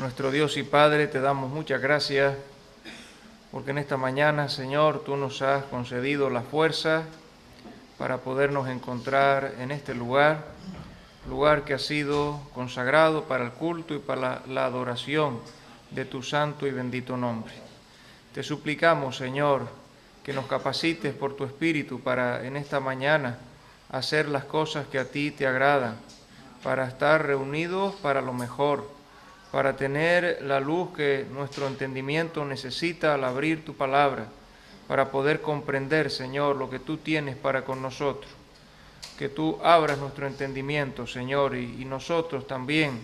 Nuestro Dios y Padre, te damos muchas gracias porque en esta mañana, Señor, tú nos has concedido la fuerza para podernos encontrar en este lugar que ha sido consagrado para el culto y para la adoración de tu santo y bendito nombre. Te suplicamos, Señor, que nos capacites por tu Espíritu para en esta mañana hacer las cosas que a ti te agradan, para estar reunidos para lo mejor, para tener la luz que nuestro entendimiento necesita al abrir tu palabra, para poder comprender, Señor, lo que tú tienes para con nosotros. Que tú abras nuestro entendimiento, Señor, y nosotros también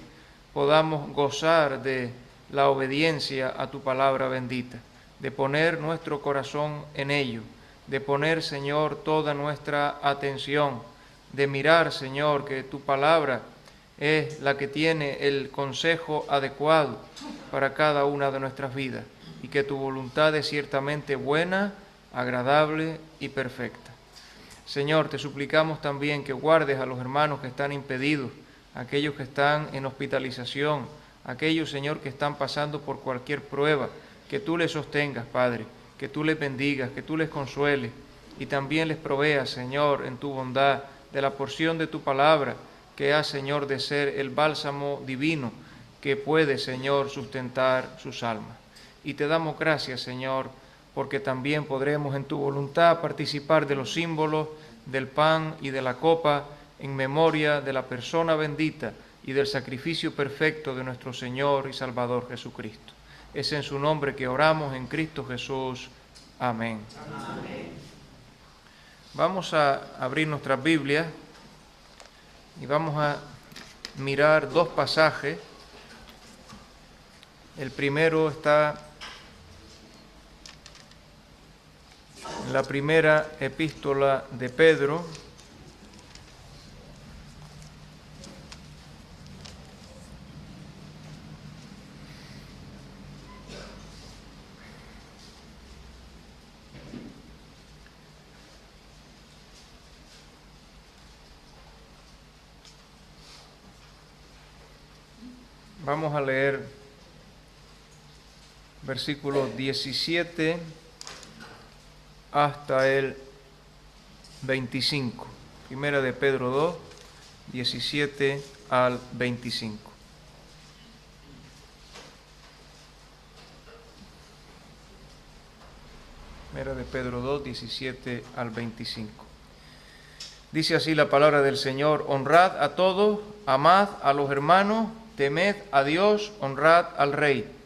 podamos gozar de la obediencia a tu palabra bendita, de poner nuestro corazón en ello, de poner, Señor, toda nuestra atención, de mirar, Señor, que tu palabra es la que tiene el consejo adecuado para cada una de nuestras vidas y que tu voluntad es ciertamente buena, agradable y perfecta. Señor, te suplicamos también que guardes a los hermanos que están impedidos, aquellos que están en hospitalización, aquellos, Señor, que están pasando por cualquier prueba, que tú les sostengas, Padre, que tú les bendigas, que tú les consueles y también les proveas, Señor, en tu bondad, de la porción de tu palabra, que ha, Señor, de ser el bálsamo divino que puede, Señor, sustentar sus almas. Y te damos gracias, Señor, porque también podremos en tu voluntad participar de los símbolos del pan y de la copa en memoria de la persona bendita y del sacrificio perfecto de nuestro Señor y Salvador Jesucristo. Es en su nombre que oramos, en Cristo Jesús. Amén. Amén. Vamos a abrir nuestras Biblias y vamos a mirar dos pasajes. El primero está en la primera epístola de Pedro, vamos a leer versículos 17 hasta el 25. Primera de Pedro 2, 17 al 25. Primera de Pedro 2, 17 al 25. Dice así la palabra del Señor: honrad a todos, amad a los hermanos, temed a Dios, honrad al Rey.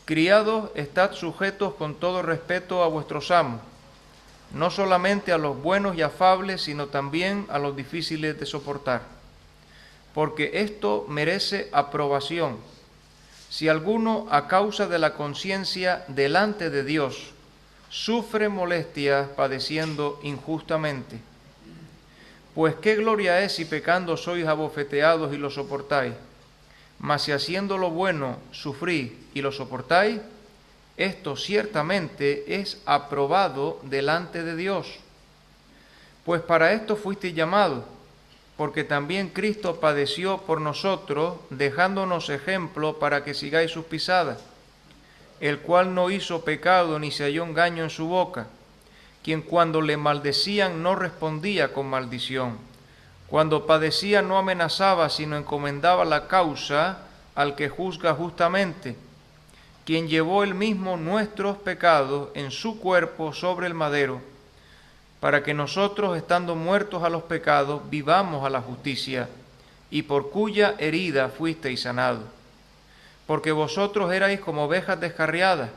Criados, estad sujetos con todo respeto a vuestros amos, no solamente a los buenos y afables, sino también a los difíciles de soportar, porque esto merece aprobación. Si alguno, a causa de la conciencia delante de Dios, sufre molestias padeciendo injustamente, pues qué gloria es si pecando sois abofeteados y lo soportáis. Mas si haciendo lo bueno sufrís y lo soportáis, esto ciertamente es aprobado delante de Dios. Pues para esto fuisteis llamados, porque también Cristo padeció por nosotros, dejándonos ejemplo para que sigáis sus pisadas, el cual no hizo pecado ni se halló engaño en su boca, quien cuando le maldecían no respondía con maldición. Cuando padecía no amenazaba, sino encomendaba la causa al que juzga justamente, quien llevó él mismo nuestros pecados en su cuerpo sobre el madero, para que nosotros, estando muertos a los pecados, vivamos a la justicia, y por cuya herida fuisteis sanados. Porque vosotros erais como ovejas descarriadas,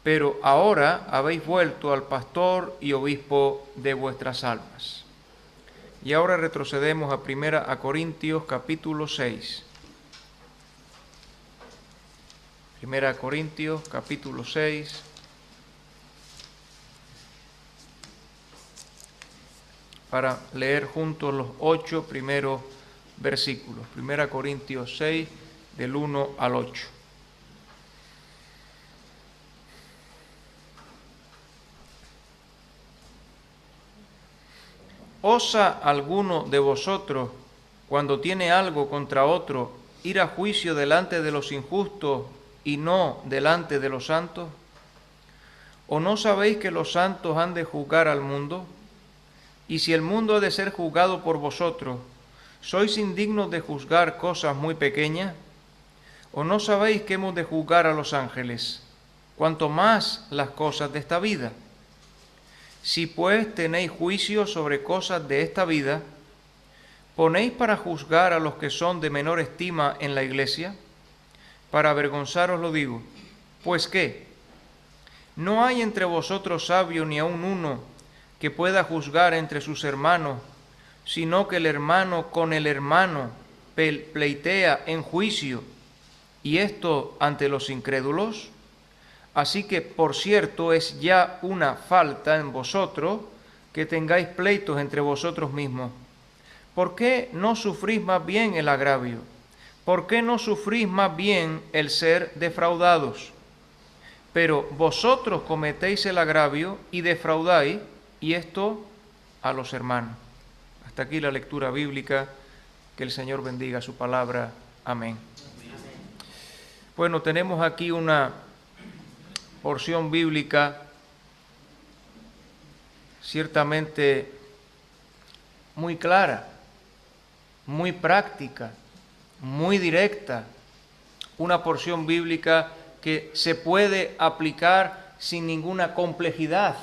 pero ahora habéis vuelto al pastor y obispo de vuestras almas. Y ahora retrocedemos a 1 Corintios capítulo 6. 1 Corintios capítulo 6. Para leer juntos los 8 primeros versículos. 1 Corintios 6, del 1 al 8. ¿Osa alguno de vosotros, cuando tiene algo contra otro, ir a juicio delante de los injustos y no delante de los santos? ¿O no sabéis que los santos han de juzgar al mundo? Y si el mundo ha de ser juzgado por vosotros, ¿sois indignos de juzgar cosas muy pequeñas? ¿O no sabéis que hemos de juzgar a los ángeles, cuanto más las cosas de esta vida? Si pues tenéis juicio sobre cosas de esta vida, ¿ponéis para juzgar a los que son de menor estima en la iglesia? Para avergonzaros lo digo. Pues ¿qué? ¿No hay entre vosotros sabio ni aun uno que pueda juzgar entre sus hermanos, sino que el hermano con el hermano pleitea en juicio, y esto ante los incrédulos? Así que, por cierto, es ya una falta en vosotros que tengáis pleitos entre vosotros mismos. ¿Por qué no sufrís más bien el agravio? ¿Por qué no sufrís más bien el ser defraudados? Pero vosotros cometéis el agravio y defraudáis, y esto a los hermanos. Hasta aquí la lectura bíblica. Que el Señor bendiga su palabra. Amén. Bueno, tenemos aquí una porción bíblica ciertamente muy clara, muy práctica, muy directa, una porción bíblica que se puede aplicar sin ninguna complejidad,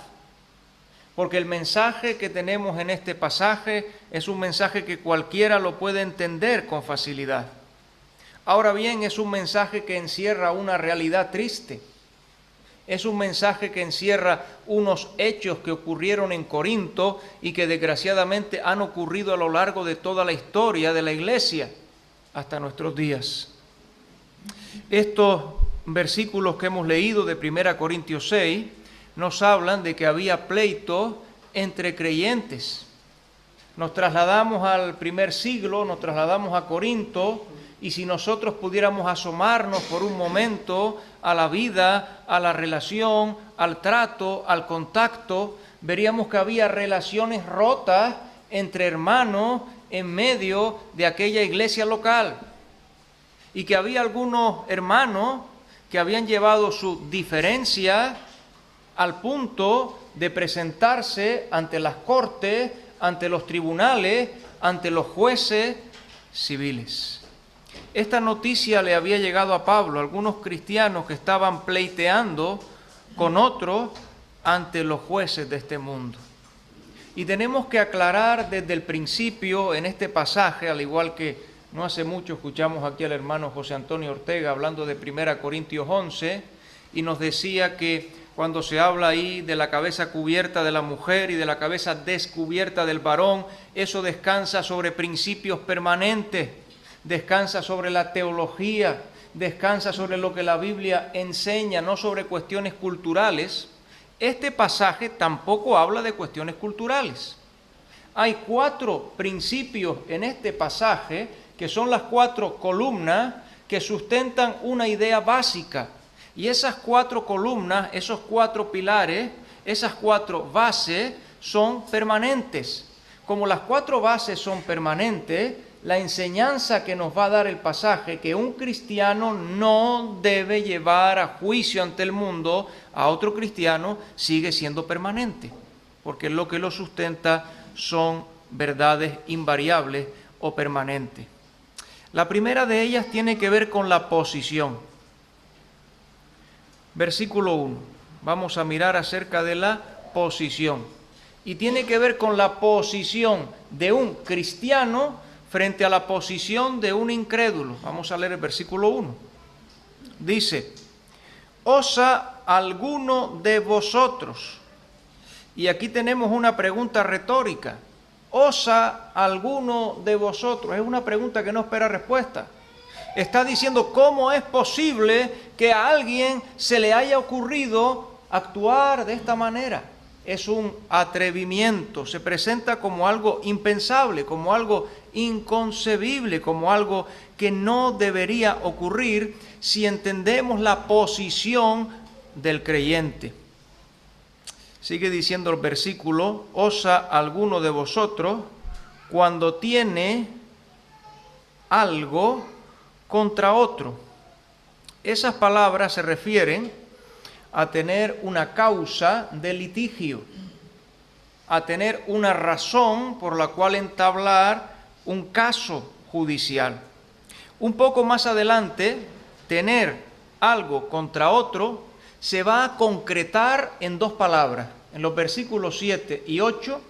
porque el mensaje que tenemos en este pasaje es un mensaje que cualquiera lo puede entender con facilidad. Ahora bien, es un mensaje que encierra una realidad triste. Es un mensaje que encierra unos hechos que ocurrieron en Corinto y que desgraciadamente han ocurrido a lo largo de toda la historia de la Iglesia hasta nuestros días. Estos versículos que hemos leído de 1 Corintios 6 nos hablan de que había pleitos entre creyentes. Nos trasladamos al primer siglo, nos trasladamos a Corinto, y si nosotros pudiéramos asomarnos por un momento a la vida, a la relación, al trato, al contacto, veríamos que había relaciones rotas entre hermanos en medio de aquella iglesia local, y que había algunos hermanos que habían llevado su diferencia al punto de presentarse ante las cortes, ante los tribunales, ante los jueces civiles. Esta noticia le había llegado a Pablo, algunos cristianos que estaban pleiteando con otros ante los jueces de este mundo. Y tenemos que aclarar desde el principio en este pasaje, al igual que no hace mucho escuchamos aquí al hermano José Antonio Ortega hablando de 1 Corintios 11, y nos decía que cuando se habla ahí de la cabeza cubierta de la mujer y de la cabeza descubierta del varón, eso descansa sobre principios permanentes, descansa sobre la teología, descansa sobre lo que la Biblia enseña, no sobre cuestiones culturales. Este pasaje tampoco habla de cuestiones culturales. Hay 4 principios en este pasaje que son las 4 columnas que sustentan una idea básica. Y esas 4 columnas, esos 4 pilares, esas 4 bases son permanentes. Como las 4 bases son permanentes, la enseñanza que nos va a dar el pasaje, que un cristiano no debe llevar a juicio ante el mundo a otro cristiano, sigue siendo permanente, porque lo que lo sustenta son verdades invariables o permanentes. La primera de ellas tiene que ver con la posición. Versículo 1. Vamos a mirar acerca de la posición. Y tiene que ver con la posición de un cristiano frente a la posición de un incrédulo. Vamos a leer el versículo 1. Dice: ¿osa alguno de vosotros? Y aquí tenemos una pregunta retórica. ¿Osa alguno de vosotros? Es una pregunta que no espera respuesta. Está diciendo cómo es posible que a alguien se le haya ocurrido actuar de esta manera. Es un atrevimiento, se presenta como algo impensable, como algo inconcebible, como algo que no debería ocurrir si entendemos la posición del creyente. Sigue diciendo el versículo: ¿osa alguno de vosotros, cuando tiene algo, contra otro. Esas palabras se refieren a tener una causa de litigio, a tener una razón por la cual entablar un caso judicial. Un poco más adelante, tener algo contra otro se va a concretar en dos palabras. En los versículos 7 y 8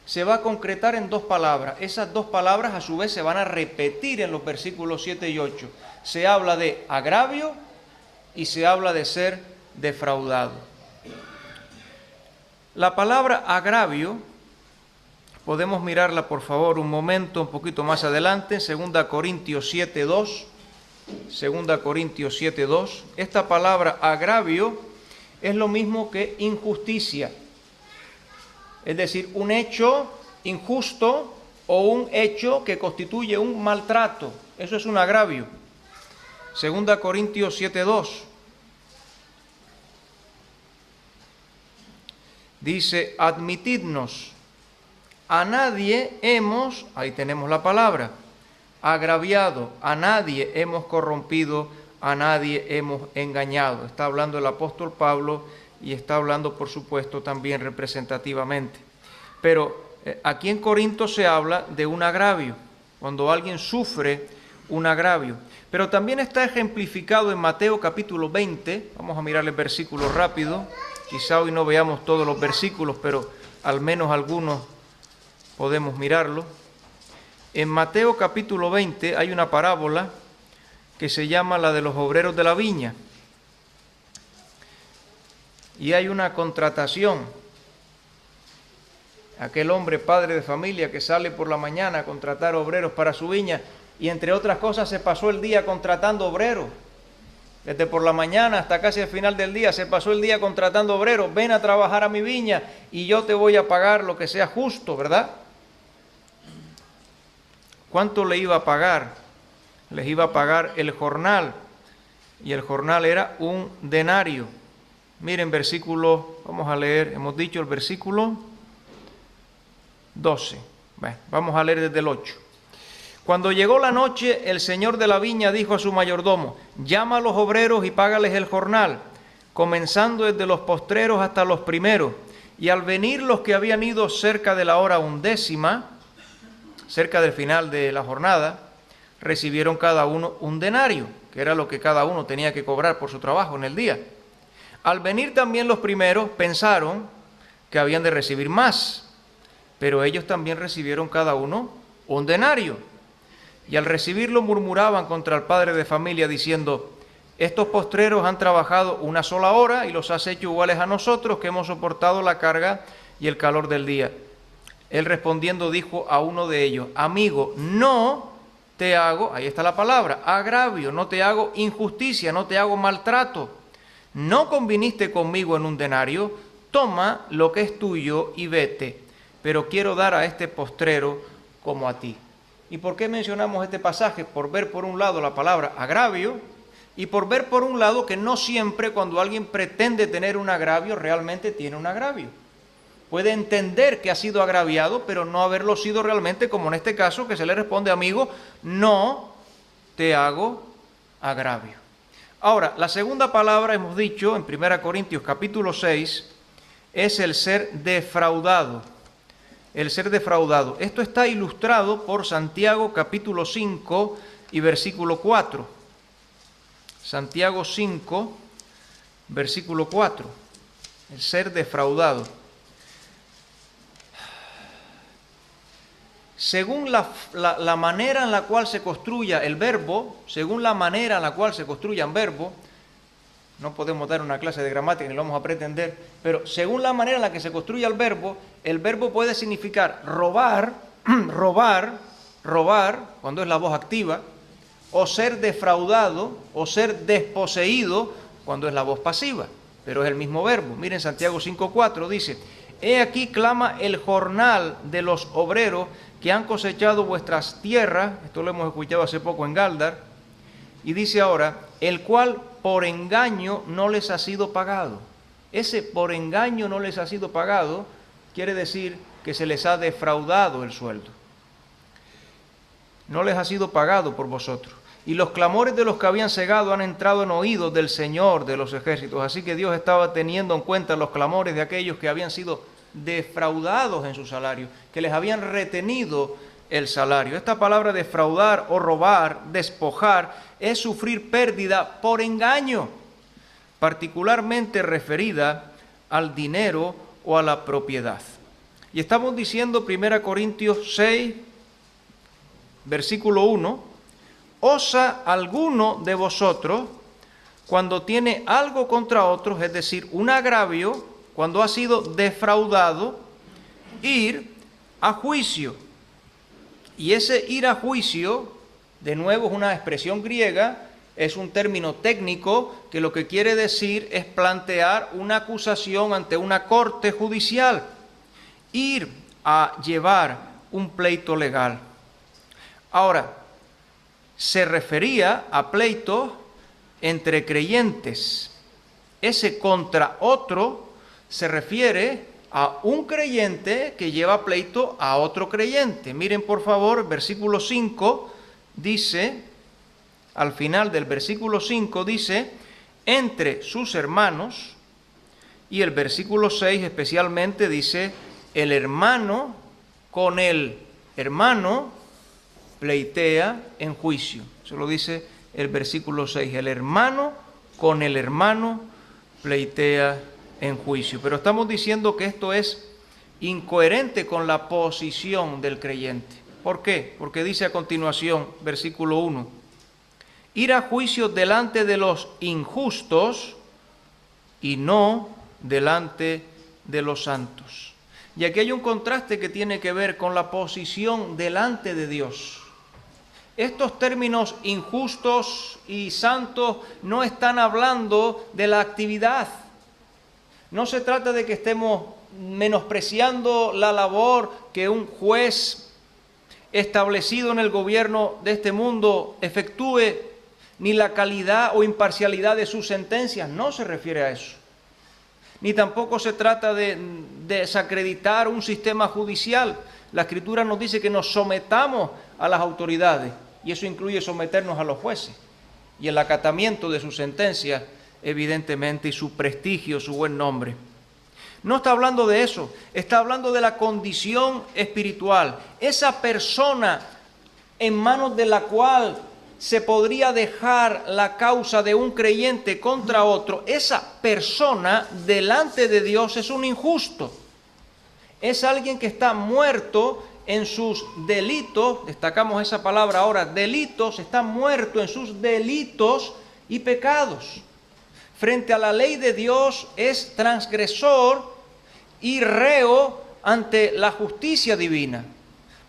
se va a concretar en dos palabras. Esas dos palabras a su vez se van a repetir en los versículos 7 y 8. Se habla de agravio y se habla de ser defraudado. La palabra agravio, podemos mirarla por favor un momento, un poquito más adelante, 2 Corintios 7:2. 2 Corintios 7:2. Esta palabra agravio es lo mismo que injusticia. Es decir, un hecho injusto o un hecho que constituye un maltrato. Eso es un agravio. 2 Corintios 7:2. Dice, admitidnos, a nadie hemos, ahí tenemos la palabra, agraviado, a nadie hemos corrompido, a nadie hemos engañado. Está hablando el apóstol Pablo y está hablando, por supuesto, también representativamente. Pero aquí en Corinto se habla de un agravio, cuando alguien sufre un agravio. Pero también está ejemplificado en Mateo capítulo 20, vamos a mirar el versículo rápido, quizá hoy no veamos todos los versículos, pero al menos algunos podemos mirarlo. En Mateo capítulo 20 hay una parábola que se llama la de los obreros de la viña. Y hay una contratación. Aquel hombre, padre de familia, que sale por la mañana a contratar obreros para su viña y entre otras cosas se pasó el día contratando obreros. Desde por la mañana hasta casi el final del día se pasó el día contratando obreros. Ven a trabajar a mi viña y yo te voy a pagar lo que sea justo, ¿verdad? ¿Cuánto le iba a pagar? Les iba a pagar el jornal, y el jornal era un denario. Miren versículo, vamos a leer, hemos dicho el versículo 12. Bueno, vamos a leer desde el 8. Cuando llegó la noche, el señor de la viña dijo a su mayordomo, llama a los obreros y págales el jornal, comenzando desde los postreros hasta los primeros. Y al venir los que habían ido cerca de la hora 11, cerca del final de la jornada, recibieron cada uno un denario, que era lo que cada uno tenía que cobrar por su trabajo en el día. Al venir también los primeros, pensaron que habían de recibir más, pero ellos también recibieron cada uno un denario. Y al recibirlo murmuraban contra el padre de familia, diciendo, estos postreros han trabajado una sola hora y los has hecho iguales a nosotros, que hemos soportado la carga y el calor del día. Él respondiendo dijo a uno de ellos, amigo, no te hago, ahí está la palabra, agravio, no te hago injusticia, no te hago maltrato. No conviniste conmigo en un denario, toma lo que es tuyo y vete, pero quiero dar a este postrero como a ti. ¿Y por qué mencionamos este pasaje? Por ver por un lado la palabra agravio y por ver por un lado que no siempre cuando alguien pretende tener un agravio realmente tiene un agravio. Puede entender que ha sido agraviado, pero no haberlo sido realmente, como en este caso, que se le responde, amigo, no te hago agravio. Ahora, la segunda palabra, hemos dicho, en 1 Corintios capítulo 6, es el ser defraudado. El ser defraudado. Esto está ilustrado por Santiago capítulo 5 y versículo 4. Santiago 5, versículo 4. El ser defraudado. Según la manera en la cual se construya el verbo, según la manera en la cual se construya un verbo, no podemos dar una clase de gramática ni lo vamos a pretender, pero según la manera en la que se construya el verbo puede significar robar, cuando es la voz activa, o ser defraudado, o ser desposeído, cuando es la voz pasiva, pero es el mismo verbo. Miren, Santiago 5:4 dice, he aquí clama el jornal de los obreros que han cosechado vuestras tierras, esto lo hemos escuchado hace poco en Galdar, y dice ahora, el cual por engaño no les ha sido pagado. Ese por engaño no les ha sido pagado quiere decir que se les ha defraudado el sueldo. No les ha sido pagado por vosotros. y los clamores de los que habían cegado han entrado en oídos del Señor de los ejércitos. Así que Dios estaba teniendo en cuenta los clamores de aquellos que habían sido defraudados en su salario, que les habían retenido el salario. Esta palabra defraudar o robar, despojar, es sufrir pérdida por engaño, particularmente referida al dinero o a la propiedad. Y estamos diciendo 1 Corintios 6, versículo 1, ¿osa alguno de vosotros, cuando tiene algo contra otros, es decir, un agravio, cuando ha sido defraudado, ir a juicio? Y ese ir a juicio, de nuevo, es una expresión griega, es un término técnico que lo que quiere decir es plantear una acusación ante una corte judicial, ir a llevar un pleito legal. Ahora, se refería a pleitos entre creyentes. Ese contra otro se refiere a un creyente que lleva pleito a otro creyente. Miren por favor, versículo 5 dice, al final del versículo 5 dice, entre sus hermanos, y el versículo 6 especialmente dice, el hermano con el hermano pleitea en juicio. Eso lo dice el versículo 6. El hermano con el hermano pleitea en juicio. Pero estamos diciendo que esto es incoherente con la posición del creyente. ¿Por qué? Porque dice a continuación, versículo 1, ir a juicio delante de los injustos y no delante de los santos. Y aquí hay un contraste que tiene que ver con la posición delante de Dios. Estos términos injustos y santos no están hablando de la actividad. No se trata de que estemos menospreciando la labor que un juez establecido en el gobierno de este mundo efectúe, ni la calidad o imparcialidad de sus sentencias. No se refiere a eso. Ni tampoco se trata de desacreditar un sistema judicial. La Escritura nos dice que nos sometamos a las autoridades. Y eso incluye someternos a los jueces y el acatamiento de sus sentencias, evidentemente, y su prestigio, su buen nombre. No está hablando de eso, está hablando de la condición espiritual. Esa persona en manos de la cual se podría dejar la causa de un creyente contra otro, esa persona delante de Dios es un injusto. Es alguien que está muerto en sus delitos, destacamos esa palabra ahora, delitos, está muerto en sus delitos y pecados. Frente a la ley de Dios es transgresor y reo ante la justicia divina.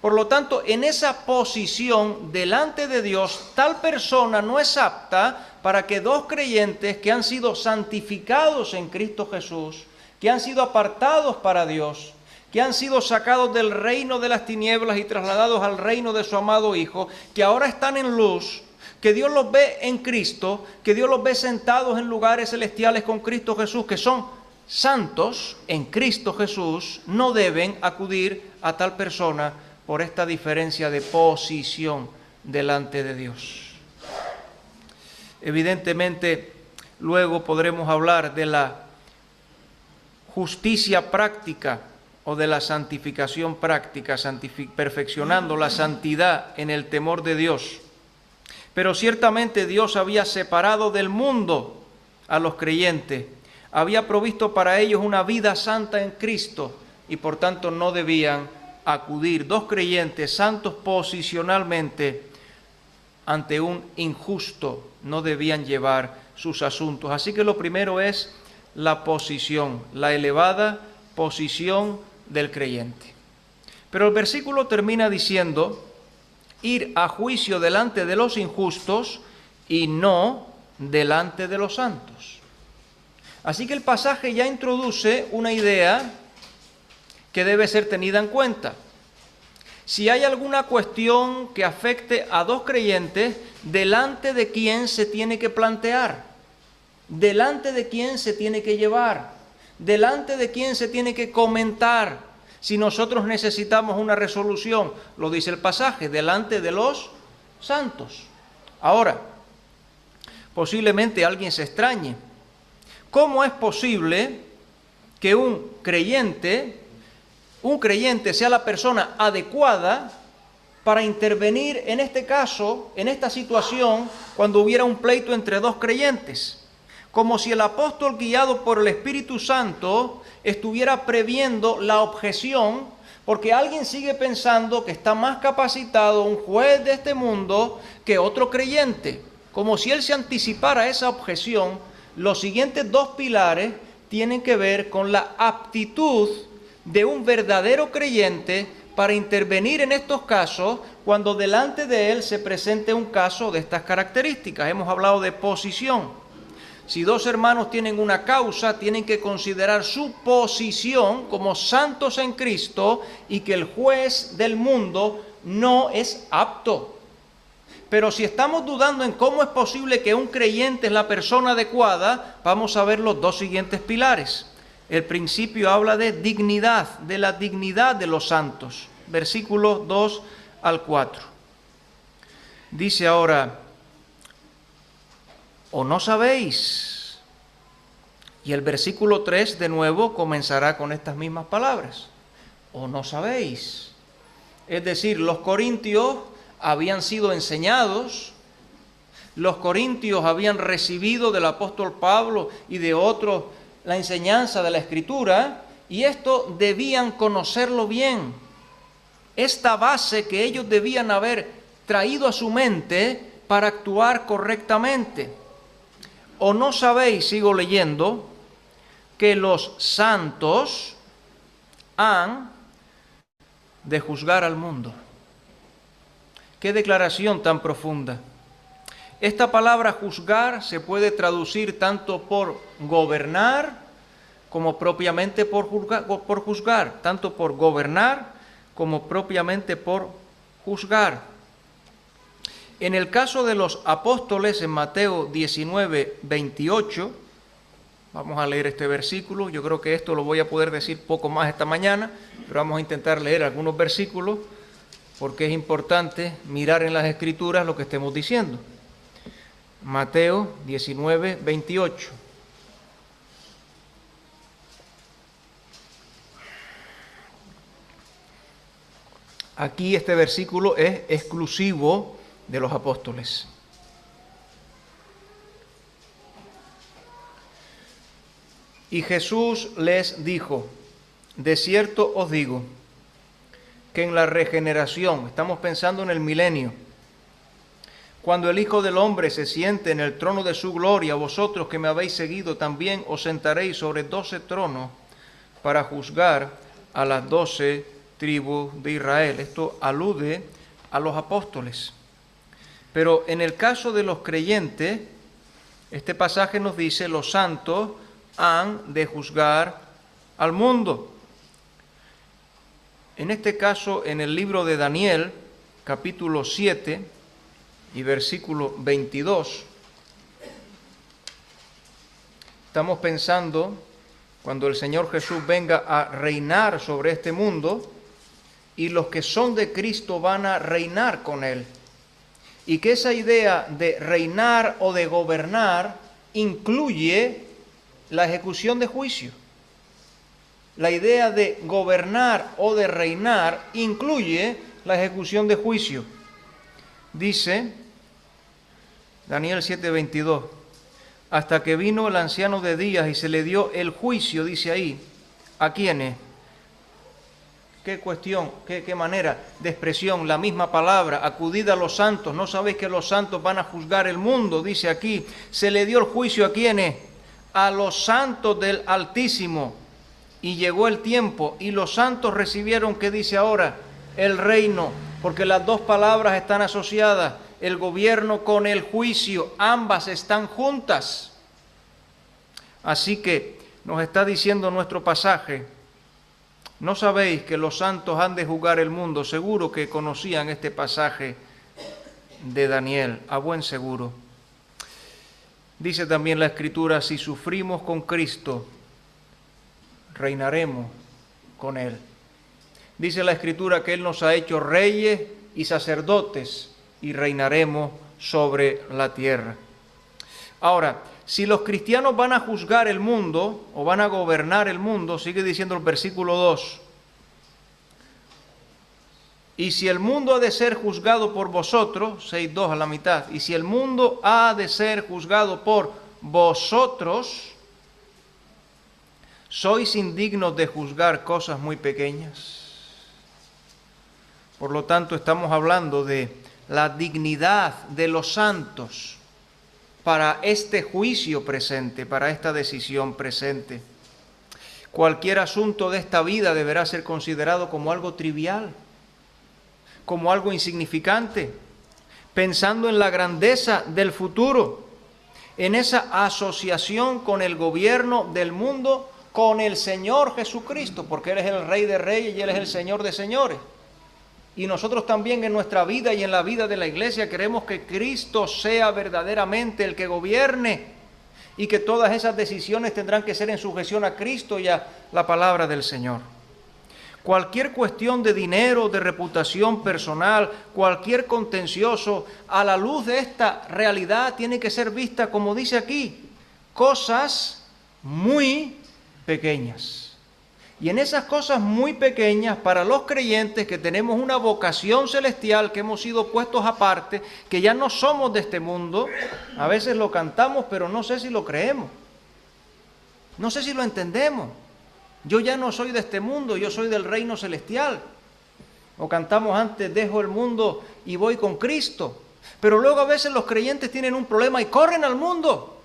Por lo tanto, en esa posición delante de Dios, tal persona no es apta para que dos creyentes que han sido santificados en Cristo Jesús, que han sido apartados para Dios, que han sido sacados del reino de las tinieblas y trasladados al reino de su amado Hijo, que ahora están en luz, que Dios los ve en Cristo, que Dios los ve sentados en lugares celestiales con Cristo Jesús, que son santos en Cristo Jesús, no deben acudir a tal persona por esta diferencia de posición delante de Dios. Evidentemente, luego podremos hablar de la justicia práctica o de la santificación práctica, perfeccionando la santidad en el temor de Dios. Pero ciertamente Dios había separado del mundo a los creyentes, había provisto para ellos una vida santa en Cristo y por tanto no debían acudir dos creyentes santos posicionalmente ante un injusto, no debían llevar sus asuntos. Así que lo primero es la posición, la elevada posición del creyente. Pero el versículo termina diciendo, ir a juicio delante de los injustos y no delante de los santos. Así que el pasaje ya introduce una idea que debe ser tenida en cuenta. Si hay alguna cuestión que afecte a dos creyentes, ¿delante de quién se tiene que plantear? ¿Delante de quién se tiene que llevar? ¿Delante de quién se tiene que comentar? Si nosotros necesitamos una resolución, lo dice el pasaje, delante de los santos. Ahora, posiblemente alguien se extrañe. ¿Cómo es posible que un creyente sea la persona adecuada para intervenir en este caso, en esta situación, cuando hubiera un pleito entre dos creyentes? Como si el apóstol, guiado por el Espíritu Santo, estuviera previendo la objeción, porque alguien sigue pensando que está más capacitado un juez de este mundo que otro creyente. Como si él se anticipara a esa objeción. Los siguientes dos pilares tienen que ver con la aptitud de un verdadero creyente para intervenir en estos casos cuando delante de él se presente un caso de estas características. Hemos hablado de posición. Si dos hermanos tienen una causa, tienen que considerar su posición como santos en Cristo y que el juez del mundo no es apto. Pero si estamos dudando en cómo es posible que un creyente es la persona adecuada, vamos a ver los dos siguientes pilares. El principio habla de dignidad, de la dignidad de los santos. Versículos 2 al 4. Dice ahora, ¿o no sabéis? Y el versículo 3 de nuevo comenzará con estas mismas palabras. ¿O no sabéis? Es decir, los corintios habían sido enseñados, los corintios habían recibido del apóstol Pablo y de otros la enseñanza de la Escritura, y esto debían conocerlo bien. Esta base que ellos debían haber traído a su mente para actuar correctamente. ¿O no sabéis, sigo leyendo, que los santos han de juzgar al mundo? ¡Qué declaración tan profunda! Esta palabra juzgar se puede traducir tanto por gobernar como propiamente por juzgar, tanto por gobernar como propiamente por juzgar. En el caso de los apóstoles, en Mateo 19, 28, vamos a leer este versículo. Yo creo que esto lo voy a poder decir poco más esta mañana, pero vamos a intentar leer algunos versículos porque es importante mirar en las Escrituras lo que estemos diciendo. Mateo 19, 28. Aquí este versículo es exclusivo de los apóstoles. Y Jesús les dijo, de cierto os digo, que en la regeneración, estamos pensando en el milenio, cuando el Hijo del Hombre se siente en el trono de su gloria, vosotros que me habéis seguido también os sentaréis sobre 12 tronos para juzgar a las 12 tribus de Israel. Esto alude a los apóstoles. Pero en el caso de los creyentes, este pasaje nos dice, los santos han de juzgar al mundo. En este caso, en el libro de Daniel, capítulo 7 y versículo 22, estamos pensando cuando el Señor Jesús venga a reinar sobre este mundo y los que son de Cristo van a reinar con Él. Y que esa idea de reinar o de gobernar incluye la ejecución de juicio. La idea de gobernar o de reinar incluye la ejecución de juicio. Dice Daniel 7:22, hasta que vino el anciano de días y se le dio el juicio, dice ahí, ¿a quiénes? Qué cuestión, qué manera de expresión, la misma palabra, acudid a los santos, ¿no sabéis que los santos van a juzgar el mundo? Dice aquí, se le dio el juicio ¿a quiénes? A los santos del Altísimo. Y llegó el tiempo y los santos recibieron, ¿qué dice ahora? El reino, porque las dos palabras están asociadas, el gobierno con el juicio, ambas están juntas. Así que nos está diciendo nuestro pasaje, ¿no sabéis que los santos han de juzgar el mundo? Seguro que conocían este pasaje de Daniel, a buen seguro. Dice también la Escritura, si sufrimos con Cristo, reinaremos con Él. Dice la Escritura que Él nos ha hecho reyes y sacerdotes y reinaremos sobre la tierra. Ahora, si los cristianos van a juzgar el mundo o van a gobernar el mundo, sigue diciendo el versículo 2, y si el mundo ha de ser juzgado por vosotros, 6:2 a la mitad, y si el mundo ha de ser juzgado por vosotros, sois indignos de juzgar cosas muy pequeñas. Por lo tanto, estamos hablando de la dignidad de los santos para este juicio presente, para esta decisión presente. Cualquier asunto de esta vida deberá ser considerado como algo trivial, como algo insignificante, pensando en la grandeza del futuro, en esa asociación con el gobierno del mundo, con el Señor Jesucristo, porque Él es el Rey de Reyes y Él es el Señor de Señores. Y nosotros también en nuestra vida y en la vida de la iglesia queremos que Cristo sea verdaderamente el que gobierne y que todas esas decisiones tendrán que ser en sujeción a Cristo y a la palabra del Señor. Cualquier cuestión de dinero, de reputación personal, cualquier contencioso, a la luz de esta realidad tiene que ser vista, como dice aquí, cosas muy pequeñas. Y en esas cosas muy pequeñas, para los creyentes que tenemos una vocación celestial, que hemos sido puestos aparte, que ya no somos de este mundo, a veces lo cantamos, pero no sé si lo creemos. No sé si lo entendemos. Yo ya no soy de este mundo, yo soy del reino celestial. O cantamos antes, dejo el mundo y voy con Cristo. Pero luego a veces los creyentes tienen un problema y corren al mundo.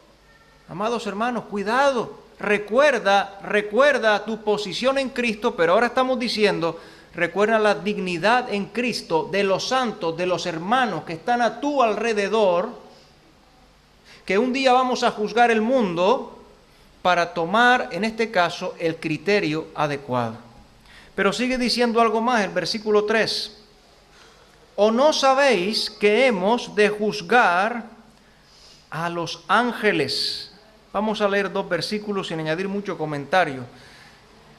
Amados hermanos, cuidado. Recuerda tu posición en Cristo, pero ahora estamos diciendo, recuerda la dignidad en Cristo de los santos, de los hermanos que están a tu alrededor, que un día vamos a juzgar el mundo para tomar, en este caso, el criterio adecuado. Pero sigue diciendo algo más, el versículo 3. ¿O no sabéis que hemos de juzgar a los ángeles? Vamos a leer 2 versículos sin añadir mucho comentario.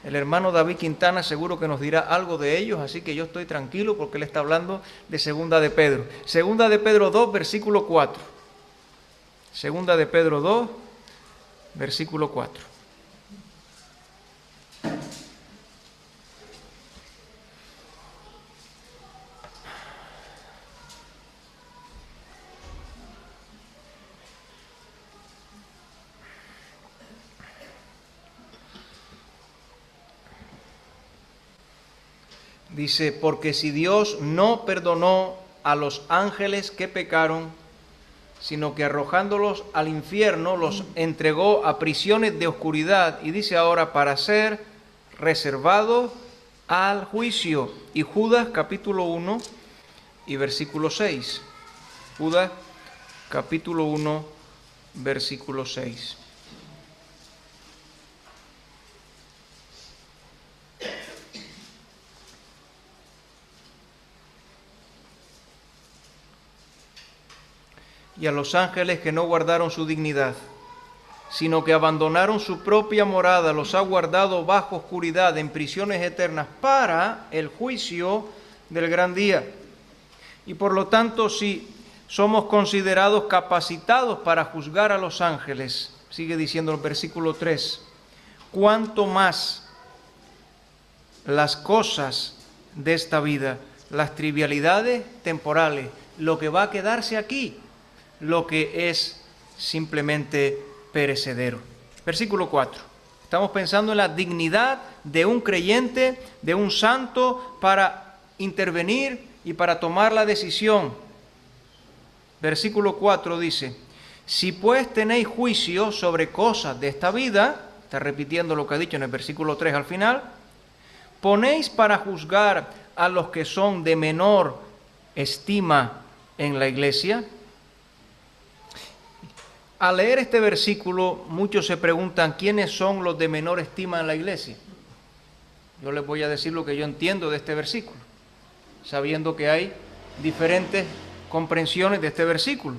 El hermano David Quintana seguro que nos dirá algo de ellos, así que yo estoy tranquilo porque él está hablando de Segunda de Pedro. Segunda de Pedro 2, versículo 4. Segunda de Pedro 2, versículo 4. Dice, porque si Dios no perdonó a los ángeles que pecaron, sino que arrojándolos al infierno los entregó a prisiones de oscuridad, y dice ahora, para ser reservados al juicio. Y Judas capítulo 1 y versículo 6. Judas capítulo 1, versículo 6. Y a los ángeles que no guardaron su dignidad, sino que abandonaron su propia morada, los ha guardado bajo oscuridad en prisiones eternas para el juicio del gran día. Y por lo tanto, si somos considerados capacitados para juzgar a los ángeles, sigue diciendo el versículo 3, cuánto más las cosas de esta vida, las trivialidades temporales, lo que va a quedarse aquí, lo que es simplemente perecedero. Versículo 4. Estamos pensando en la dignidad de un creyente, de un santo, para intervenir y para tomar la decisión. Versículo 4 dice, si pues tenéis juicio sobre cosas de esta vida, está repitiendo lo que ha dicho en el versículo 3 al final, ponéis para juzgar a los que son de menor estima en la iglesia. Al leer este versículo, muchos se preguntan, ¿quiénes son los de menor estima en la iglesia? Yo les voy a decir lo que yo entiendo de este versículo, sabiendo que hay diferentes comprensiones de este versículo.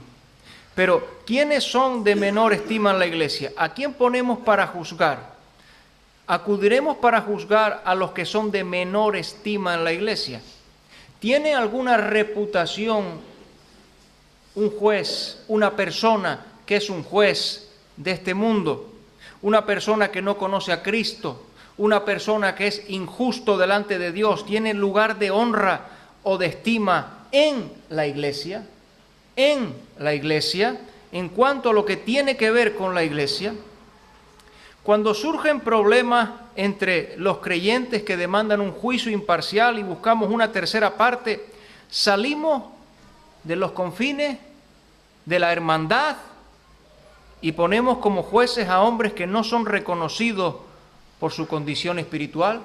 Pero, ¿quiénes son de menor estima en la iglesia? ¿A quién ponemos para juzgar? ¿Acudiremos para juzgar a los que son de menor estima en la iglesia? ¿Tiene alguna reputación un juez, una persona que es un juez de este mundo, una persona que no conoce a Cristo, una persona que es injusto delante de Dios, tiene lugar de honra o de estima en la iglesia, en cuanto a lo que tiene que ver con la iglesia. Cuando surgen problemas entre los creyentes que demandan un juicio imparcial y buscamos una tercera parte, salimos de los confines de la hermandad y ponemos como jueces a hombres que no son reconocidos por su condición espiritual,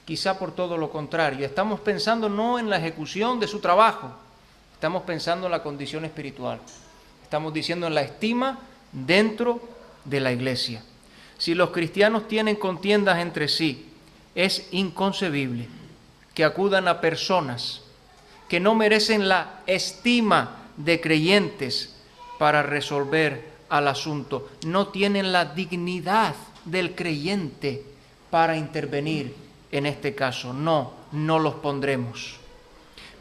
quizá por todo lo contrario. Estamos pensando no en la ejecución de su trabajo, estamos pensando en la condición espiritual. Estamos diciendo en la estima dentro de la iglesia. Si los cristianos tienen contiendas entre sí, es inconcebible que acudan a personas que no merecen la estima de creyentes para resolver al asunto. No tienen la dignidad del creyente para intervenir en este caso. No los pondremos.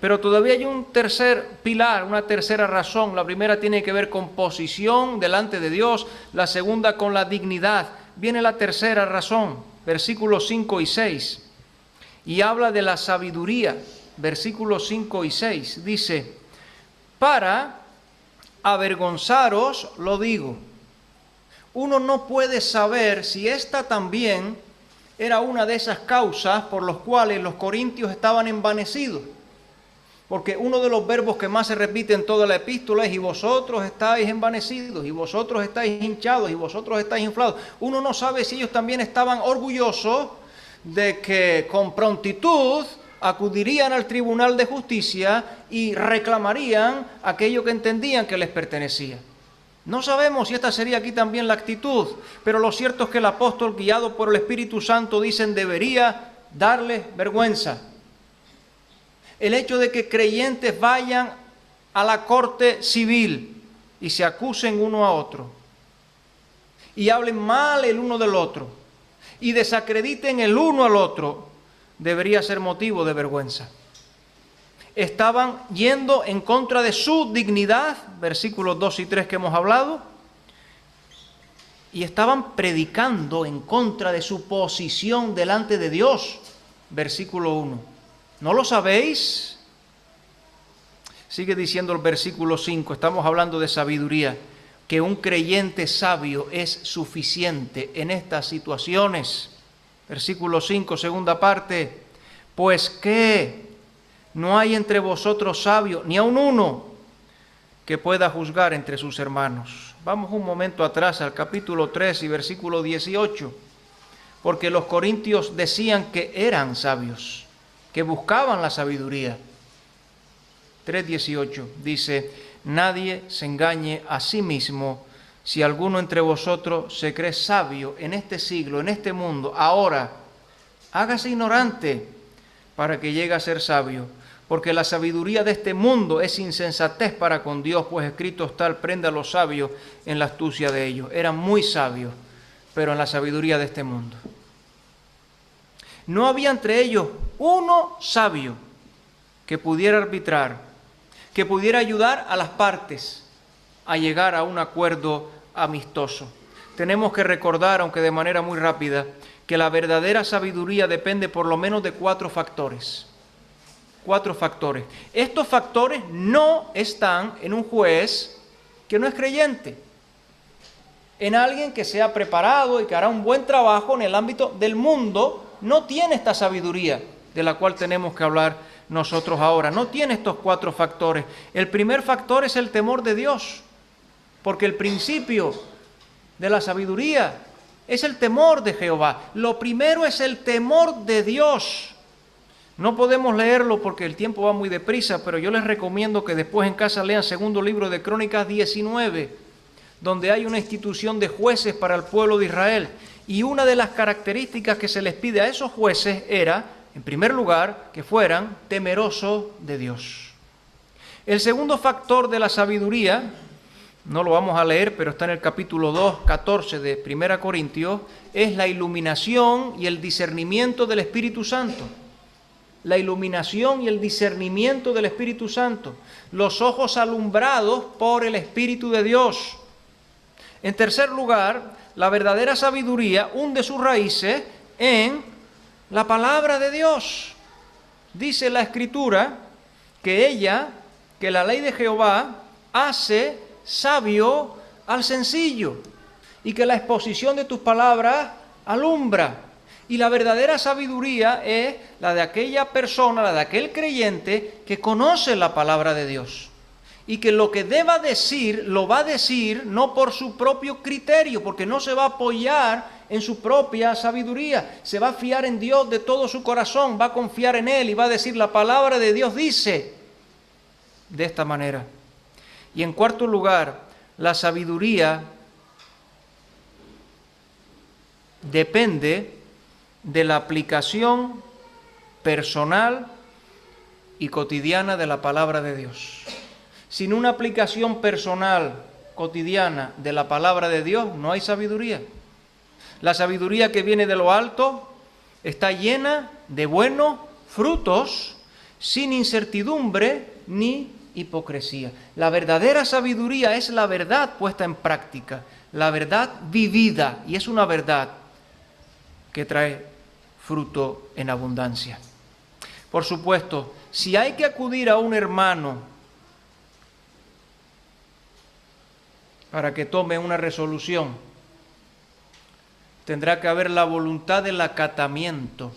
Pero todavía hay un tercer pilar, una tercera razón. La primera tiene que ver con posición delante de Dios, la segunda con la dignidad. Viene la tercera razón, versículos 5 y 6, y habla de la sabiduría. Versículos 5 y 6 dice: para avergonzaros lo digo. Uno no puede saber si esta también era una de esas causas por las cuales los corintios estaban envanecidos. Porque uno de los verbos que más se repite en toda la epístola es: y vosotros estáis envanecidos, y vosotros estáis hinchados, y vosotros estáis inflados. Uno no sabe si ellos también estaban orgullosos de que con prontitud acudirían al tribunal de justicia y reclamarían aquello que entendían que les pertenecía. No sabemos si esta sería aquí también la actitud, pero lo cierto es que el apóstol, guiado por el Espíritu Santo, dicen debería darles vergüenza. El hecho de que creyentes vayan a la corte civil y se acusen uno a otro y hablen mal el uno del otro y desacrediten el uno al otro, debería ser motivo de vergüenza. Estaban yendo en contra de su dignidad, versículos 2 y 3 que hemos hablado, y estaban predicando en contra de su posición delante de Dios, versículo 1. ¿No lo sabéis? Sigue diciendo el versículo 5, estamos hablando de sabiduría, que un creyente sabio es suficiente en estas situaciones. Versículo 5, segunda parte: pues que no hay entre vosotros sabio, ni aun uno, que pueda juzgar entre sus hermanos. Vamos un momento atrás al capítulo 3 y versículo 18, porque los corintios decían que eran sabios, que buscaban la sabiduría. 3:18 dice: nadie se engañe a sí mismo. Si alguno entre vosotros se cree sabio en este siglo, en este mundo, ahora, hágase ignorante para que llegue a ser sabio. Porque la sabiduría de este mundo es insensatez para con Dios, pues escrito está: prenda a los sabios en la astucia de ellos. Eran muy sabios, pero en la sabiduría de este mundo. No había entre ellos uno sabio que pudiera arbitrar, que pudiera ayudar a las partes a llegar a un acuerdo amistoso. Tenemos que recordar, aunque de manera muy rápida, que la verdadera sabiduría depende por lo menos de 4 factores. 4 factores. Estos factores no están en un juez que no es creyente, en alguien que sea preparado y que hará un buen trabajo en el ámbito del mundo. No tiene esta sabiduría de la cual tenemos que hablar nosotros ahora. No tiene estos 4 factores. El primer factor es el temor de Dios, porque el principio de la sabiduría es el temor de Jehová. Lo primero es el temor de Dios. No podemos leerlo porque el tiempo va muy deprisa, pero yo les recomiendo que después en casa lean segundo libro de Crónicas 19, donde hay una institución de jueces para el pueblo de Israel. Y una de las características que se les pide a esos jueces era, en primer lugar, que fueran temerosos de Dios. El segundo factor de la sabiduría, no lo vamos a leer, pero está en el capítulo 2, 14 de 1 Corintios, es la iluminación y el discernimiento del Espíritu Santo. la iluminación y el discernimiento del Espíritu Santo, los ojos alumbrados por el Espíritu de Dios. En tercer lugar, la verdadera sabiduría hunde sus raíces en la palabra de Dios. Dice la Escritura que la ley de Jehová hace sabio al sencillo y que la exposición de tus palabras alumbra. Y la verdadera sabiduría es la de aquella persona, la de aquel creyente que conoce la palabra de Dios y que lo que deba decir, lo va a decir no por su propio criterio, porque no se va a apoyar en su propia sabiduría, se va a fiar en Dios de todo su corazón, va a confiar en Él y va a decir: la palabra de Dios dice de esta manera. Y en cuarto lugar, la sabiduría depende de la aplicación personal y cotidiana de la palabra de Dios. Sin una aplicación personal, cotidiana de la palabra de Dios, no hay sabiduría. La sabiduría que viene de lo alto está llena de buenos frutos, sin incertidumbre ni hipocresía. La verdadera sabiduría es la verdad puesta en práctica, la verdad vivida, y es una verdad que trae fruto en abundancia. Por supuesto, si hay que acudir a un hermano para que tome una resolución, tendrá que haber la voluntad del acatamiento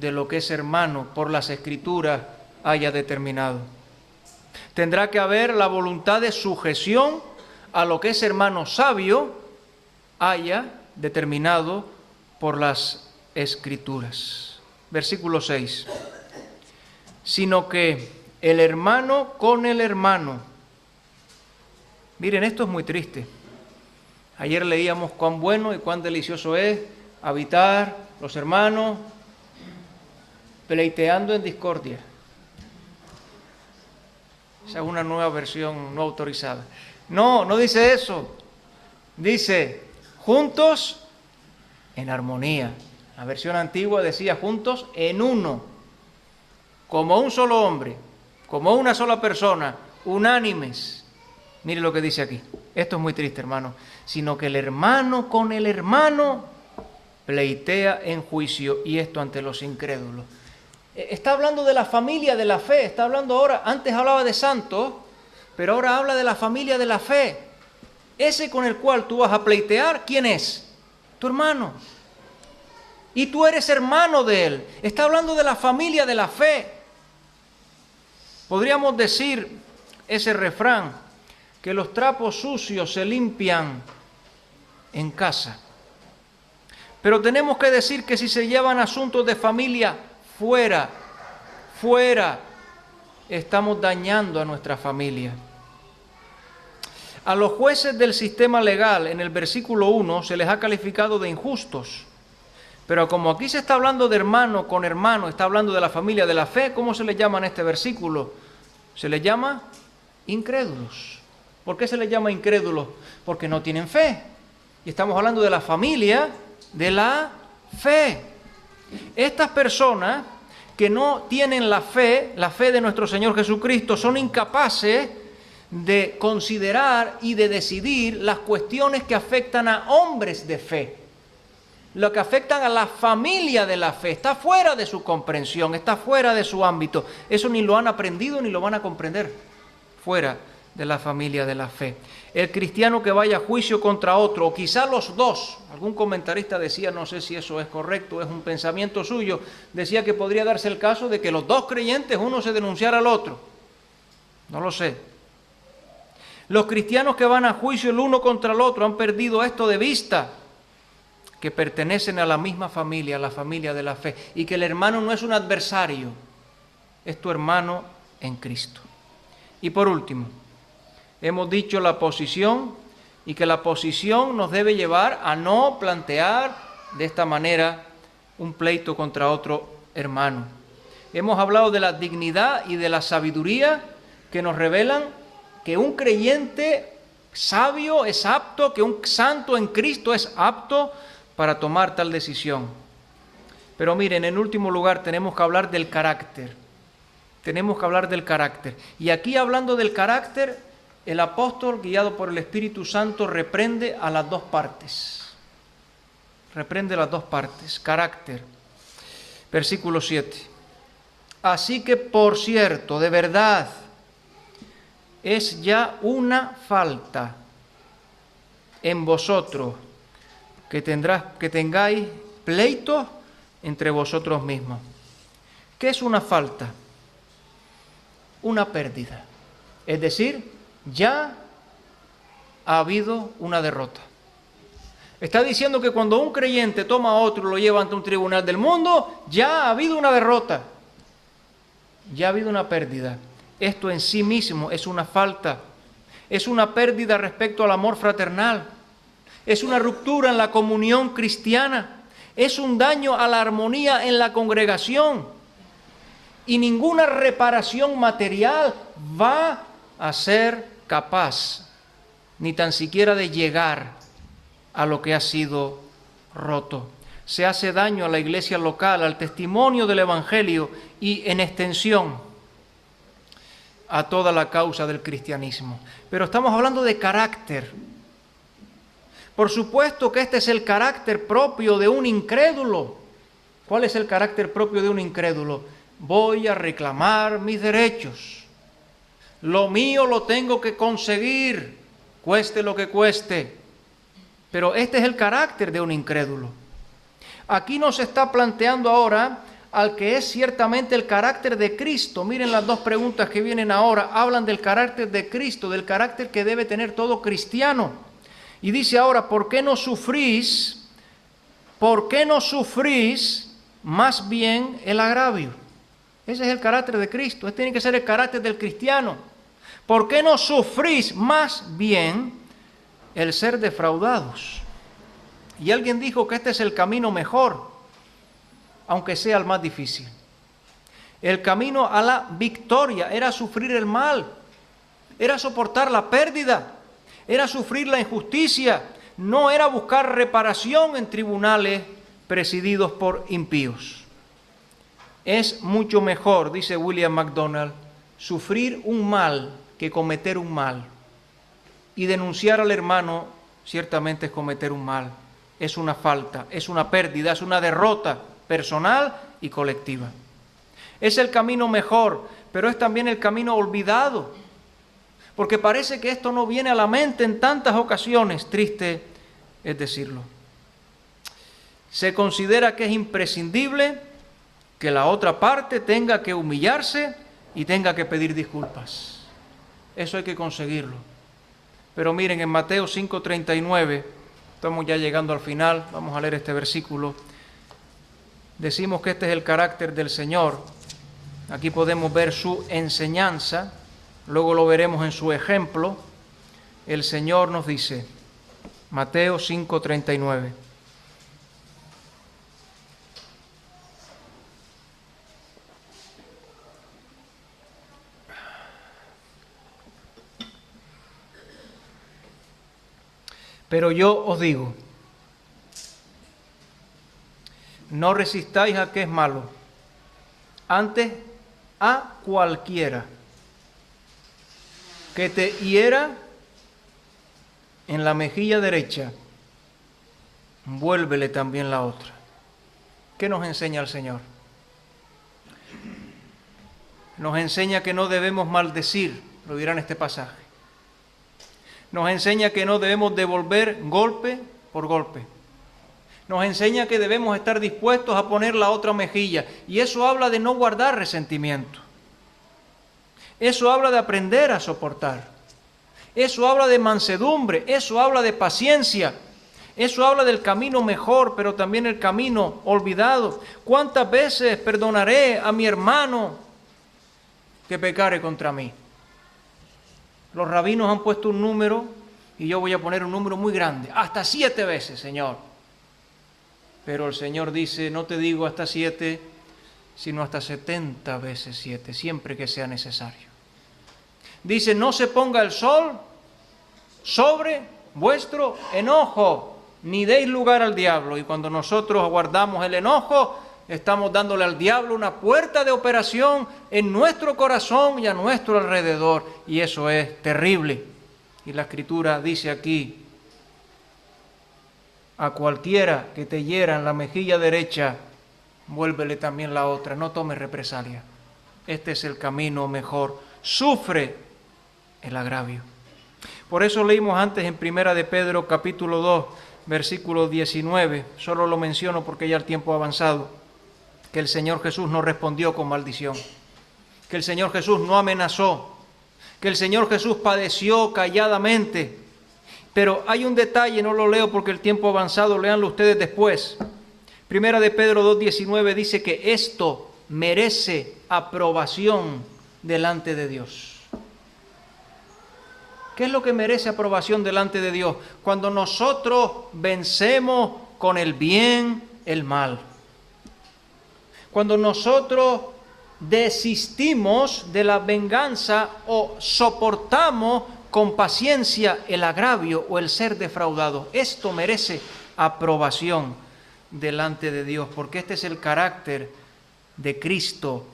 de lo que ese hermano por las Escrituras haya determinado. Tendrá que haber la voluntad de sujeción a lo que ese hermano sabio haya determinado por las Escrituras. Versículo 6. Sino que el hermano con el hermano. Miren, esto es muy triste. Ayer leíamos cuán bueno y cuán delicioso es habitar los hermanos pleiteando en discordia. Esa es una nueva versión no autorizada. No, no dice eso. Dice juntos en armonía. La versión antigua decía juntos en uno, como un solo hombre, como una sola persona, unánimes. Mire lo que dice aquí. Esto es muy triste, hermano. Sino que el hermano con el hermano pleitea en juicio, y esto ante los incrédulos. Está hablando de la familia de la fe, está hablando ahora, antes hablaba de santos, pero ahora habla de la familia de la fe. Ese con el cual tú vas a pleitear, ¿quién es? Tu hermano. Y tú eres hermano de él. Está hablando de la familia de la fe. Podríamos decir ese refrán, que los trapos sucios se limpian en casa. Pero tenemos que decir que si se llevan asuntos de familia fuera, estamos dañando a nuestra familia. A los jueces del sistema legal, en el versículo 1, se les ha calificado de injustos. Pero como aquí se está hablando de hermano con hermano, está hablando de la familia de la fe, ¿cómo se les llama en este versículo? Se les llama incrédulos. ¿Por qué se les llama incrédulos? Porque no tienen fe. Y estamos hablando de la familia de la fe. Estas personas que no tienen la fe de nuestro Señor Jesucristo, son incapaces de considerar y de decidir las cuestiones que afectan a hombres de fe. Lo que afectan a la familia de la fe está fuera de su comprensión, está fuera de su ámbito. Eso ni lo han aprendido ni lo van a comprender. Fuera de la familia de la fe. El cristiano que vaya a juicio contra otro, o quizá los dos, algún comentarista decía, no sé si eso es correcto, es un pensamiento suyo, decía que podría darse el caso de que los dos creyentes, uno se denunciara al otro. No lo sé. Los cristianos que van a juicio el uno contra el otro han perdido esto de vista, que pertenecen a la misma familia, a la familia de la fe, y que el hermano no es un adversario, es tu hermano en Cristo. Y por último, hemos dicho la posición, y que la posición nos debe llevar a no plantear de esta manera un pleito contra otro hermano. Hemos hablado de la dignidad y de la sabiduría que nos revelan que un creyente sabio es apto, que un santo en Cristo es apto para tomar tal decisión. Pero miren, en último lugar tenemos que hablar del carácter. Tenemos que hablar del carácter. Y aquí, hablando del carácter, el apóstol, guiado por el Espíritu Santo, reprende a las dos partes. Reprende las dos partes. Carácter. Versículo 7. Así que, por cierto, de verdad, es ya una falta en vosotros que tengáis pleitos entre vosotros mismos. ¿Qué es una falta? Una pérdida. Es decir, ya ha habido una derrota. Está diciendo que cuando un creyente toma a otro y lo lleva ante un tribunal del mundo, ya ha habido una derrota. Ya ha habido una pérdida. Esto en sí mismo es una falta. Es una pérdida respecto al amor fraternal. Es una ruptura en la comunión cristiana. Es un daño a la armonía en la congregación. Y ninguna reparación material va a ser capaz, ni tan siquiera de llegar a lo que ha sido roto. Se hace daño a la iglesia local, al testimonio del Evangelio y, en extensión, a toda la causa del cristianismo. Pero estamos hablando de carácter. Por supuesto que este es el carácter propio de un incrédulo. ¿Cuál es el carácter propio de un incrédulo? Voy a reclamar mis derechos. Lo mío lo tengo que conseguir, cueste lo que cueste. Pero este es el carácter de un incrédulo. Aquí nos está planteando ahora al que es ciertamente el carácter de Cristo. Miren las dos preguntas que vienen ahora. Hablan del carácter de Cristo, del carácter que debe tener todo cristiano. Y dice ahora, ¿por qué no sufrís? ¿Por qué no sufrís más bien el agravio? Ese es el carácter de Cristo. Este tiene que ser el carácter del cristiano. ¿Por qué no sufrís más bien el ser defraudados? Y alguien dijo que este es el camino mejor, aunque sea el más difícil. El camino a la victoria era sufrir el mal, era soportar la pérdida, era sufrir la injusticia, no era buscar reparación en tribunales presididos por impíos. Es mucho mejor, dice William MacDonald, sufrir un mal que cometer un mal. Y denunciar al hermano ciertamente es cometer un mal. Es una falta, es una pérdida, es una derrota personal y colectiva. Es el camino mejor, pero es también el camino olvidado. Porque parece que esto no viene a la mente en tantas ocasiones, triste es decirlo. Se considera que es imprescindible que la otra parte tenga que humillarse y tenga que pedir disculpas. Eso hay que conseguirlo. Pero miren, en Mateo 5:39, estamos ya llegando al final, vamos a leer este versículo. Decimos que este es el carácter del Señor. Aquí podemos ver su enseñanza, luego lo veremos en su ejemplo. El Señor nos dice, Mateo 5:39. Pero yo os digo, no resistáis al que es malo, antes a cualquiera que te hiera en la mejilla derecha, vuélvele también la otra. ¿Qué nos enseña el Señor? Nos enseña que no debemos maldecir, lo dirá en este pasaje. Nos enseña que no debemos devolver golpe por golpe. Nos enseña que debemos estar dispuestos a poner la otra mejilla. Y eso habla de no guardar resentimiento. Eso habla de aprender a soportar. Eso habla de mansedumbre. Eso habla de paciencia. Eso habla del camino mejor, pero también el camino olvidado. ¿Cuántas veces perdonaré a mi hermano que pecare contra mí? Los rabinos han puesto un número y yo voy a poner un número muy grande. Hasta 7 veces, Señor. Pero el Señor dice, no te digo hasta 7, sino hasta 70 veces 7, siempre que sea necesario. Dice, no se ponga el sol sobre vuestro enojo, ni deis lugar al diablo. Y cuando nosotros guardamos el enojo, estamos dándole al diablo una puerta de operación en nuestro corazón y a nuestro alrededor, y eso es terrible. Y la Escritura dice aquí: a cualquiera que te hiera en la mejilla derecha, vuélvele también la otra, no tomes represalia. Este es el camino mejor. Sufre el agravio. Por eso leímos antes en Primera de Pedro capítulo 2, versículo 19, solo lo menciono porque ya el tiempo ha avanzado, que el Señor Jesús no respondió con maldición, que el Señor Jesús no amenazó, que el Señor Jesús padeció calladamente. Pero hay un detalle, no lo leo porque el tiempo ha avanzado, léanlo ustedes después. Primera de Pedro 2:19 dice que esto merece aprobación delante de Dios. ¿Qué es lo que merece aprobación delante de Dios? Cuando nosotros vencemos con el bien el mal. Cuando nosotros desistimos de la venganza o soportamos con paciencia el agravio o el ser defraudado. Esto merece aprobación delante de Dios, porque este es el carácter de Cristo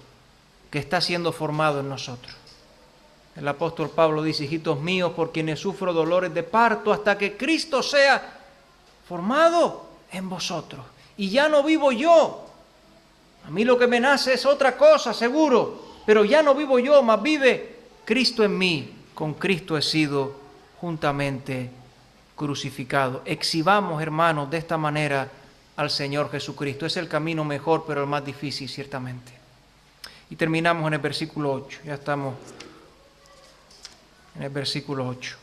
que está siendo formado en nosotros. El apóstol Pablo dice: hijitos míos, por quienes sufro dolores de parto, hasta que Cristo sea formado en vosotros. Y ya no vivo yo. A mí lo que me nace es otra cosa, seguro, pero ya no vivo yo, mas vive Cristo en mí. Con Cristo he sido juntamente crucificado. Exhibamos, hermanos, de esta manera al Señor Jesucristo. Es el camino mejor, pero el más difícil, ciertamente. Y terminamos en el versículo 8. Ya estamos en el versículo 8.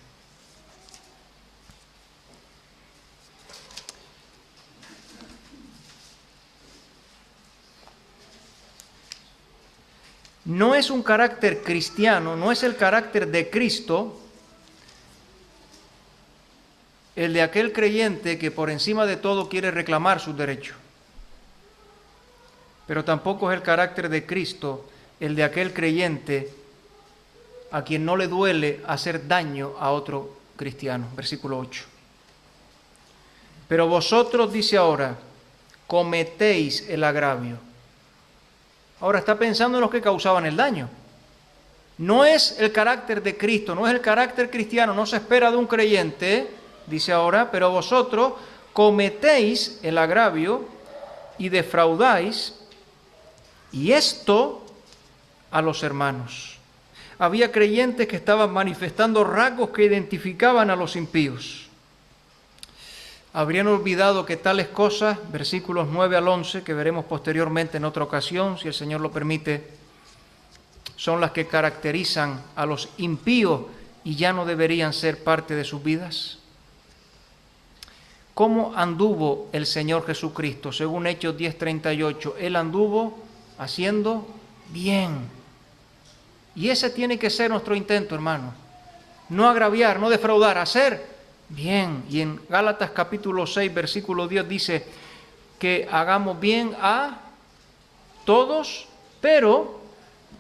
No es un carácter cristiano, no es el carácter de Cristo el de aquel creyente que por encima de todo quiere reclamar sus derechos. Pero tampoco es el carácter de Cristo el de aquel creyente a quien no le duele hacer daño a otro cristiano. Versículo 8. Pero vosotros, dice ahora, cometéis el agravio. Ahora está pensando en los que causaban el daño. No es el carácter de Cristo, no es el carácter cristiano, no se espera de un creyente, dice ahora, pero vosotros cometéis el agravio y defraudáis, y esto a los hermanos. Había creyentes que estaban manifestando rasgos que identificaban a los impíos. Habrían olvidado que tales cosas, versículos 9 al 11, que veremos posteriormente en otra ocasión, si el Señor lo permite, son las que caracterizan a los impíos y ya no deberían ser parte de sus vidas. ¿Cómo anduvo el Señor Jesucristo? Según Hechos 10:38, Él anduvo haciendo bien. Y ese tiene que ser nuestro intento, hermanos. No agraviar, no defraudar, hacer bien. Y en Gálatas capítulo 6, versículo 10 dice que hagamos bien a todos, pero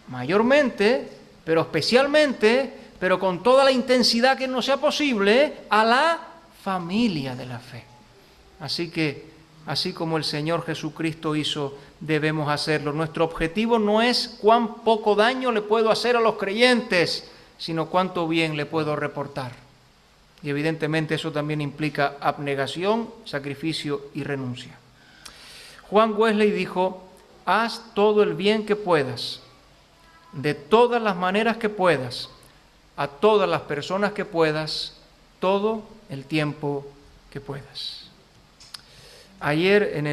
mayormente, pero especialmente, pero con toda la intensidad que nos sea posible, a la familia de la fe. Así que, así como el Señor Jesucristo hizo, debemos hacerlo. Nuestro objetivo no es cuán poco daño le puedo hacer a los creyentes, sino cuánto bien le puedo reportar. Y evidentemente eso también implica abnegación, sacrificio y renuncia. Juan Wesley dijo: haz todo el bien que puedas, de todas las maneras que puedas, a todas las personas que puedas, todo el tiempo que puedas. Ayer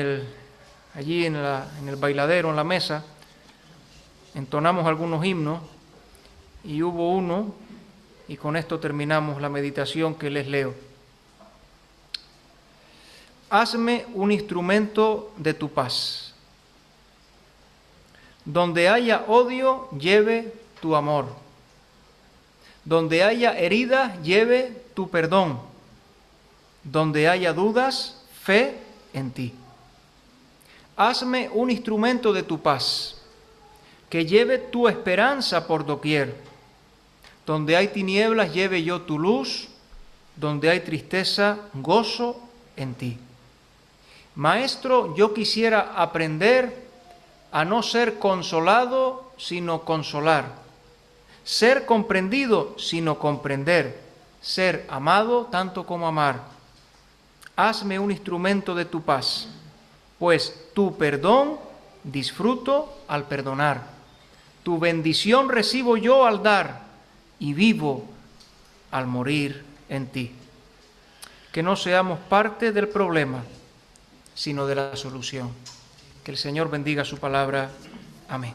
allí en el bailadero, en la mesa, entonamos algunos himnos y hubo uno, y con esto terminamos la meditación que les leo. Hazme un instrumento de tu paz. Donde haya odio, lleve tu amor. Donde haya heridas, lleve tu perdón. Donde haya dudas, fe en ti. Hazme un instrumento de tu paz, que lleve tu esperanza por doquier. Donde hay tinieblas, lleve yo tu luz. Donde hay tristeza, gozo en ti. Maestro, yo quisiera aprender a no ser consolado, sino consolar, ser comprendido, sino comprender, ser amado tanto como amar. Hazme un instrumento de tu paz, pues tu perdón disfruto al perdonar, tu bendición recibo yo al dar y vivo al morir en ti. Que no seamos parte del problema, sino de la solución. Que el Señor bendiga su palabra. Amén.